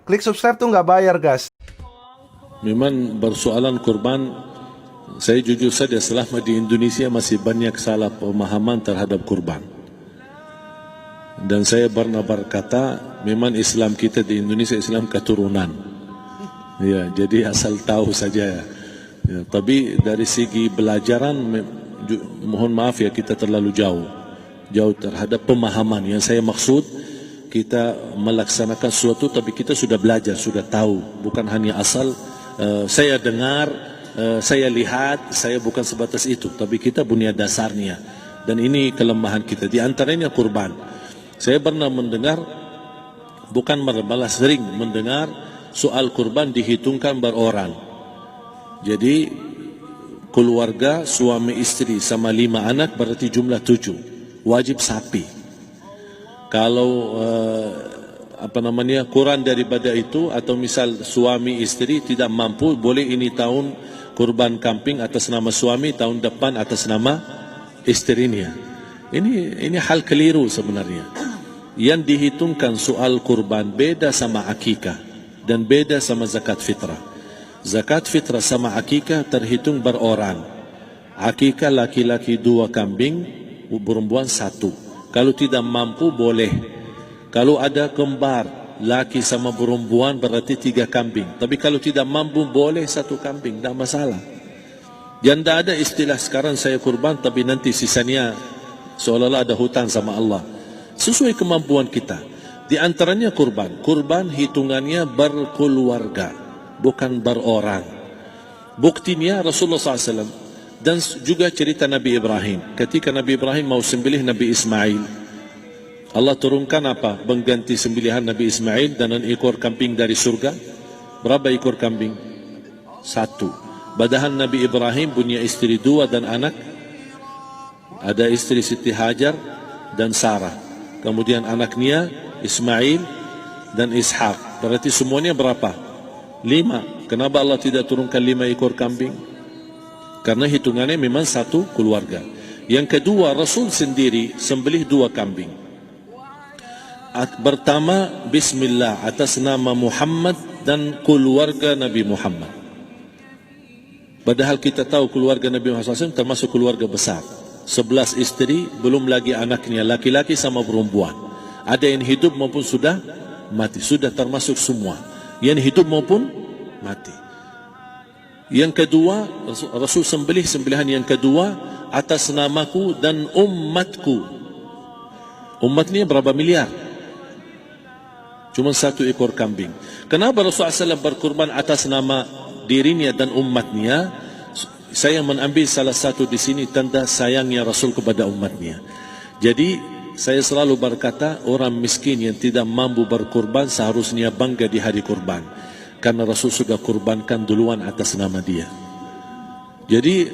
Klik subscribe tuh nggak bayar, guys. Memang persoalan kurban, saya jujur saja selama di Indonesia masih banyak salah pemahaman terhadap kurban. Dan saya pernah berkata, memang Islam kita di Indonesia Islam keturunan. Ya, jadi asal tahu saja. Ya, tapi dari segi belajaran, mohon maaf ya, kita terlalu jauh terhadap pemahaman. Yang saya maksud, kita melaksanakan sesuatu tapi kita sudah belajar, sudah tahu, bukan hanya asal saya dengar, saya lihat, saya bukan sebatas itu, tapi kita punya dasarnya. Dan ini kelemahan kita, di antaranya kurban. Saya pernah mendengar, bukan malah sering mendengar soal kurban dihitungkan beroran. Jadi keluarga suami istri sama 5 anak berarti jumlah 7, wajib sapi. Kalau kurang daripada itu, atau misal suami istri tidak mampu, boleh ini tahun kurban kambing atas nama suami, tahun depan atas nama istrinya. Ini hal keliru sebenarnya. Yang dihitungkan soal kurban beda sama akikah dan beda sama zakat fitrah. Zakat fitrah sama akikah terhitung beroran. Akikah laki-laki 2 kambing, perempuan 1. Kalau tidak mampu boleh. Kalau ada kembar laki sama perempuan berarti 3 kambing. Tapi kalau tidak mampu boleh 1 kambing, tidak masalah. Yang tidak ada istilah sekarang saya kurban tapi nanti sisanya seolah-olah ada hutang sama Allah. Sesuai kemampuan kita. Di antaranya kurban. Kurban hitungannya berkeluarga, bukan berorang. Buktinya Rasulullah SAW dan juga cerita Nabi Ibrahim. Ketika Nabi Ibrahim mau sembelih Nabi Ismail, Allah turunkan apa? Mengganti sembelihan Nabi Ismail dengan ekor kambing dari surga. Berapa ekor kambing? 1. Padahal Nabi Ibrahim punya istri 2 dan anak. Ada istri Siti Hajar dan Sarah. Kemudian anaknya Ismail dan Ishak. Berarti semuanya berapa? 5. Kenapa Allah tidak turunkan 5 ekor kambing? Karena hitungannya memang 1 keluarga. Yang kedua, Rasul sendiri sembelih 2 kambing. Pertama, Bismillah atas nama Muhammad dan keluarga Nabi Muhammad. Padahal kita tahu keluarga Nabi Muhammad SAW termasuk keluarga besar. 11 istri, belum lagi anaknya laki-laki sama perempuan. Ada yang hidup maupun sudah mati, sudah termasuk semua. Yang hidup maupun mati. Yang kedua, Rasul sembelih sembelihan yang kedua atas namaku dan umatku. Umatnya berapa miliar? Cuma 1 ekor kambing. Kenapa Rasulullah SAW berkurban atas nama dirinya dan umatnya? Saya mengambil salah satu di sini tanda sayangnya Rasul kepada umatnya. Jadi saya selalu berkata, orang miskin yang tidak mampu berkurban seharusnya bangga di hari kurban, karena Rasul sudah kurbankan duluan atas nama dia. Jadi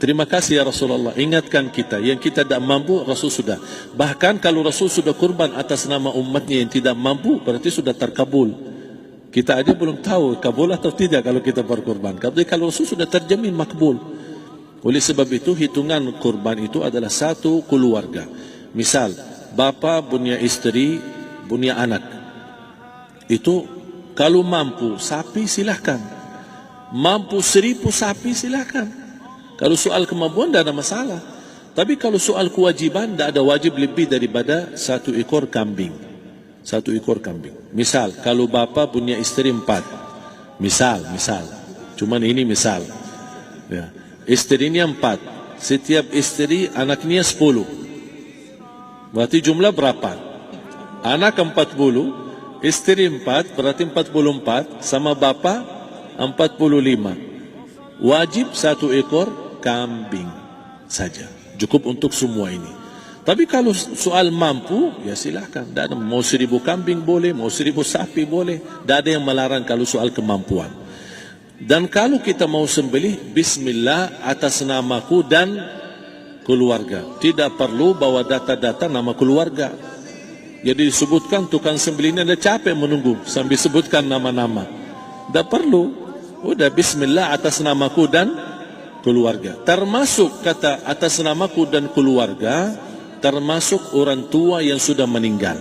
terima kasih ya Rasulullah, ingatkan kita. Yang kita tidak mampu, Rasul sudah. Bahkan kalau Rasul sudah kurban atas nama umatnya yang tidak mampu, berarti sudah terkabul. Kita aja belum tahu kabul atau tidak kalau kita berkurban. Tapi kalau Rasul sudah terjamin makbul. Oleh sebab itu hitungan kurban itu adalah 1 keluarga. Misal, bapa punya istri, punya anak. Itu kalau mampu sapi silahkan. Mampu 1000 sapi silahkan. Kalau soal kemampuan tidak ada masalah. Tapi kalau soal kewajiban, tidak ada wajib lebih daripada 1 ekor kambing. 1 ekor kambing. Misal, kalau bapa punya istri 4. Misal. Cuman ini misal. Ya. Istrinya 4. Setiap istri anaknya 10. Berarti jumlah berapa? Anak 40, istri 4, berarti 44, sama bapa 45. Wajib 1 ekor kambing saja. Cukup untuk semua ini. Tapi kalau soal mampu, ya silahkan. Mau 1000 kambing boleh, mau 1000 sapi boleh. Tidak ada yang melarang kalau soal kemampuan. Dan kalau kita mau sembelih, Bismillah atas namaku dan keluarga. Tidak perlu bawa data-data nama keluarga. Jadi disebutkan tukang sembelihnya ada capek menunggu sambil sebutkan nama-nama. Tidak perlu. Udah Bismillah atas namaku dan keluarga. Termasuk kata atas namaku dan keluarga, termasuk orang tua yang sudah meninggal.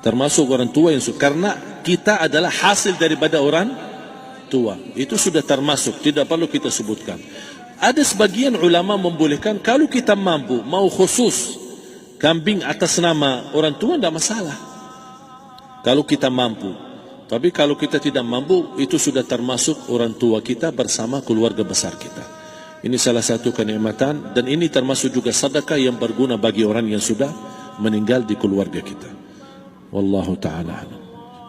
Termasuk orang tua yang sudah, karena kita adalah hasil daripada orang tua. Itu sudah termasuk, tidak perlu kita sebutkan. Ada sebagian ulama membolehkan kalau kita mampu, mau khusus kambing atas nama orang tua, tidak masalah. Kalau kita mampu. Tapi kalau kita tidak mampu, itu sudah termasuk orang tua kita bersama keluarga besar kita. Ini salah satu kenikmatan, dan ini termasuk juga sedekah yang berguna bagi orang yang sudah meninggal di keluarga kita. Wallahu ta'ala.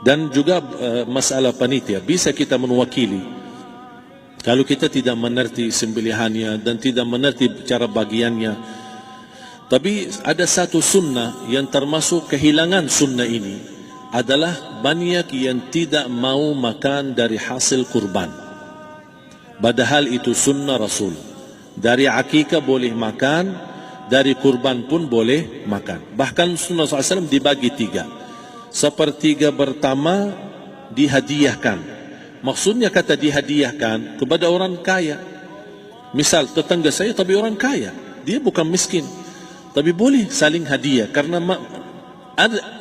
Dan juga masalah panitia, bisa kita mewakili. Kalau kita tidak mengerti sembelihannya dan tidak mengerti cara bagiannya. Tapi ada satu sunnah yang termasuk kehilangan sunnah ini, adalah banyak yang tidak mau makan dari hasil kurban. Padahal itu sunnah Rasul. Dari akikah boleh makan, dari kurban pun boleh makan. Bahkan sunnah SAW dibagi 3. Sepertiga pertama dihadiahkan. Maksudnya kata dihadiahkan kepada orang kaya. Misal tetangga saya tapi orang kaya, dia bukan miskin, tapi boleh saling hadiah. Karena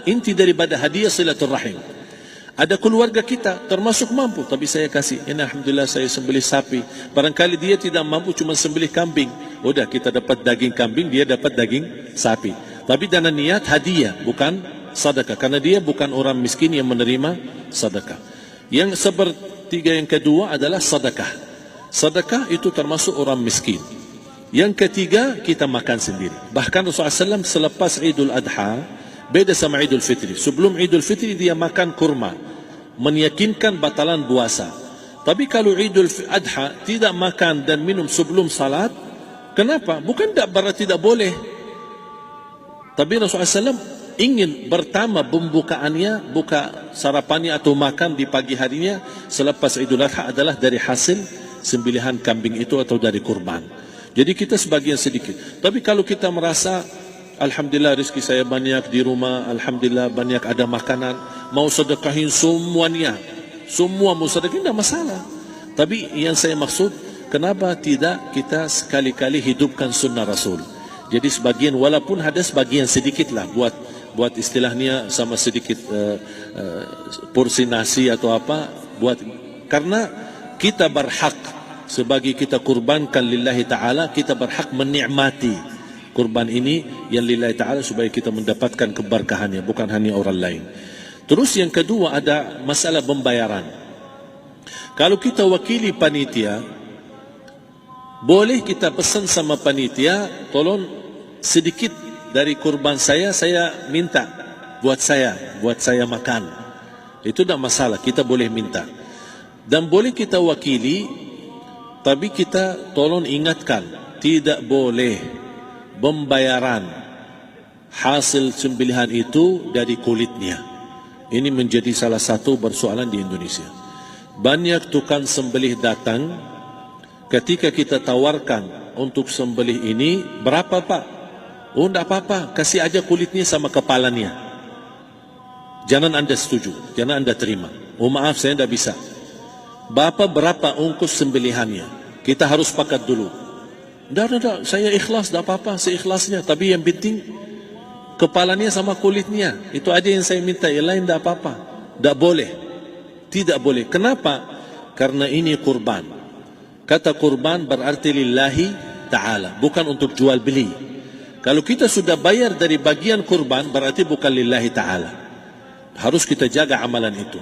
inti daripada hadiah silaturrahim. Ada keluarga kita termasuk mampu, tapi saya kasih, ini alhamdulillah saya sembelih sapi. Barangkali dia tidak mampu, cuma sembelih kambing. Udah, kita dapat daging kambing, dia dapat daging sapi. Tapi dengan niat hadiah, bukan sedekah. Karena dia bukan orang miskin yang menerima sedekah. Yang sepertiga yang kedua adalah sedekah. Sedekah itu termasuk orang miskin. Yang ketiga, kita makan sendiri. Bahkan Rasulullah SAW selepas Idul Adha, beda sama Idul Fitri. Sebelum Idul Fitri dia makan kurma, meyakinkan batalan puasa. Tapi kalau Idul Adha tidak makan dan minum sebelum salat, kenapa? Bukan berarti tidak boleh. Tapi Rasulullah SAW ingin pertama pembukaannya, buka sarapannya atau makan di pagi harinya selepas Idul Adha adalah dari hasil sembelihan kambing itu atau dari kurban. Jadi kita sebagian sedikit. Tapi kalau kita merasa alhamdulillah rezeki saya banyak di rumah, alhamdulillah banyak ada makanan, mau sedekahin semuanya, semua mau sedekahin, tidak masalah. Tapi yang saya maksud, kenapa tidak kita sekali-kali hidupkan sunnah Rasul? Jadi sebagian, walaupun ada sebagian sedikit lah, buat istilahnya sama sedikit porsi nasi atau apa, karena kita berhak sebagai kita kurbankan lillahi ta'ala, kita berhak menikmati kurban ini yang lillahi ta'ala supaya kita mendapatkan keberkahannya, bukan hanya orang lain. Terus yang kedua ada masalah pembayaran. Kalau kita wakili panitia, boleh kita pesan sama panitia, tolong sedikit dari kurban saya minta buat saya makan. Itu tidak masalah, kita boleh minta. Dan boleh kita wakili, tapi kita tolong ingatkan, tidak boleh pembayaran hasil sembelihan itu dari kulitnya. Ini menjadi salah satu persoalan di Indonesia. Banyak tukang sembelih datang, ketika kita tawarkan untuk sembelih ini, berapa pak? Oh tidak apa-apa, kasih aja kulitnya sama kepalanya. Jangan anda setuju, jangan anda terima. Oh maaf, saya tidak bisa. Bapak berapa ongkos sembelihannya? Kita harus sepakat dulu. Tidak, saya ikhlas, tidak apa-apa, seikhlasnya. Tapi yang penting, kepalanya sama kulitnya. Itu aja yang saya minta, yang lain tidak apa-apa. Tidak boleh. Tidak boleh. Kenapa? Karena ini kurban. Kata kurban berarti lillahi ta'ala, bukan untuk jual beli. Kalau kita sudah bayar dari bagian kurban, berarti bukan lillahi ta'ala. Harus kita jaga amalan itu.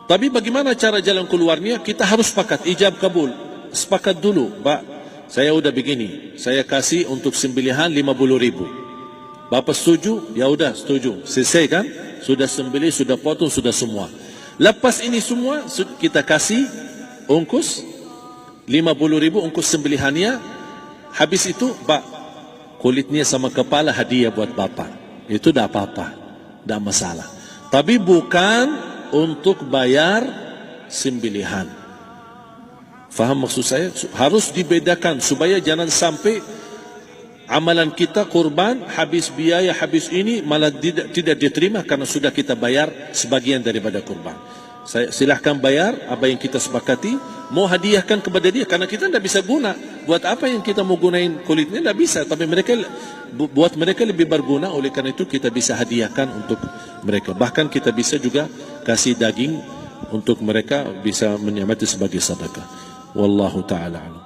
Tapi bagaimana cara jalan keluarnya? Kita harus sepakat, ijab kabul. Sepakat dulu, Pak, saya udah begini, saya kasih untuk sembelihan 50.000. Bapak setuju? Ya udah setuju. Selesai kan? Sudah sembelih, sudah potong, sudah semua. Lepas ini semua, kita kasih ongkos 50.000 ongkos sembelihannya. Habis itu, Pak, kulitnya sama kepala hadiah buat Bapak. Itu tidak apa-apa, tidak masalah. Tapi bukan untuk bayar sembelihan. Faham maksud saya? Harus dibedakan supaya jangan sampai amalan kita kurban habis biaya, habis ini malah tidak diterima karena sudah kita bayar sebagian daripada kurban. Silahkan bayar apa yang kita sepakati, mau hadiahkan kepada dia, karena kita tidak bisa guna. Buat apa yang kita mau gunain kulitnya, tidak bisa. Tapi mereka, buat mereka lebih berguna, oleh karena itu kita bisa hadiahkan untuk mereka. Bahkan kita bisa juga kasih daging untuk mereka bisa menikmati sebagai sedekah. Wallahu ta'ala alam.